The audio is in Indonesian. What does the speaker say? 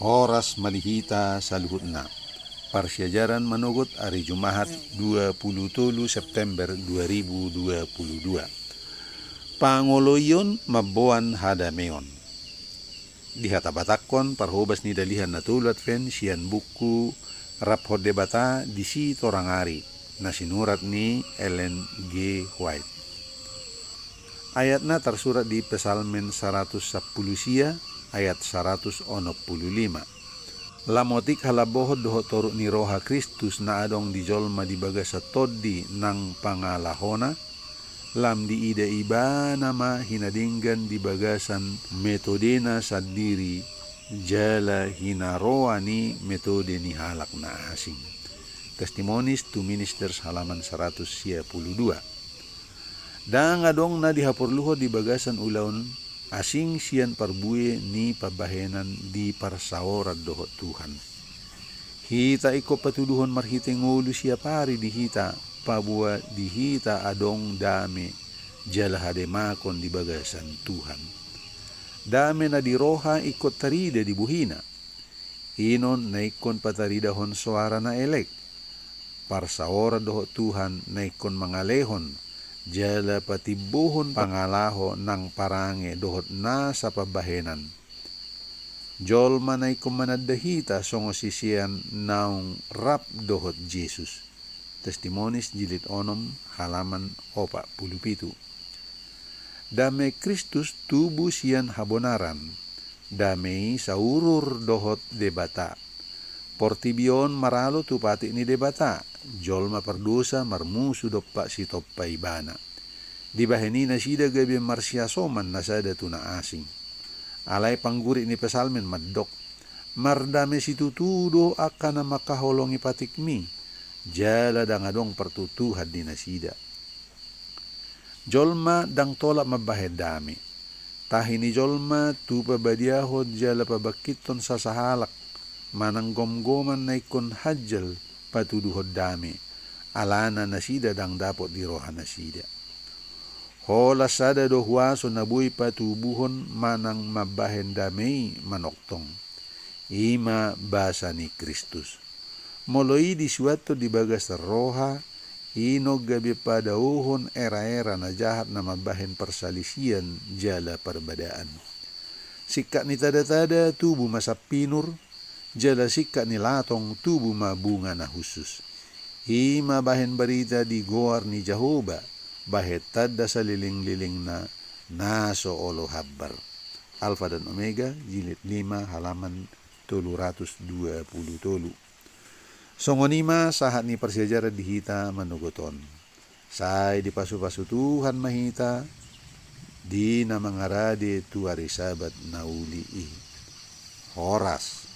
Horas malihita saluhutna. Persyajaran menugut hari Jumahat 27 September 2022. Pangoloyon mabuan hadameon. Dihatabatakon parhobas ni dalihan natulat fen sian buku Raphod Debata di si Torangari na sinurat ni Ellen G. White. Ayatna tersurat di Pesalmen 110 sia ayat 165. Lamotik halabohod doho toruk ni roha Kristus na adong di jolma di baga sa toddi nang pangalahona, lam di ida iba nama hinadinggan di bagasan metodena sadiri jala hinaroa ni metode ni halak na asing. Testimonies to Ministers halaman 112. Dan adong na dihapurluho di bagasan ulaun asing sian parbuye ni pabahenan di parsaorad doho Tuhan. Hita iko patuduhon marhite ngulu siya pari di hita pabua di hita adong dame jalahademakon di bagasan Tuhan. Dame na di roha ikot tarida di buhina. Inon na ikon pataridahon suara na elek. Parsaorad doho Tuhan na ikon mangalehon jala patibuhon pangalaho ng parange dohot na sa pabahenan. Jol manay kumanadahita songo sisian naung rap dohot Jesus. Testimonies jilid onom halaman 47. Dame Kristus tubu sian habonaran. Dame saurur dohot debata. Portibion maralo tupati ni debata. Jol maperdosa marmusu doppa si toppa ibana. Di bahenina sida gabi marsyasoman nasada tuna asing. Alay pangguri ni pesalmen maddok. Mardame si tutudo akan makaholongi patikmi. Jala dangadong pertutuhad di nasida. Jolma dang tolak mabahed dami. Tahini jolma tu pabadiahod jala pabakiton sa sahalak. Mananggom-goman na ikon hajjal patuduhod dami, alana nasida dang dapot di roha nasida. Hola sada dohwaso nabuy patubuhon manang mabahen dami manoktong. Ima basa ni Kristus. Moloi di suatu di bagas roha, inog gabi padauhon era-era na jahat na mabahen persalisian jala perbedaan. Sikat ni tada-tada tubuh masa pinur, jala sikat ni latong tubuh mabunga na husus. Ima bahen berita di goar ni Jehovah, bahet tada sa liling-liling na naso olo habbar. Alfa dan Omega, jilid 5 halaman 320. Songonima sahat ni persyajarah dihita manugoton. Say di pasu-pasu Tuhan mahita, di namangarade tuari sabat nauli Horas.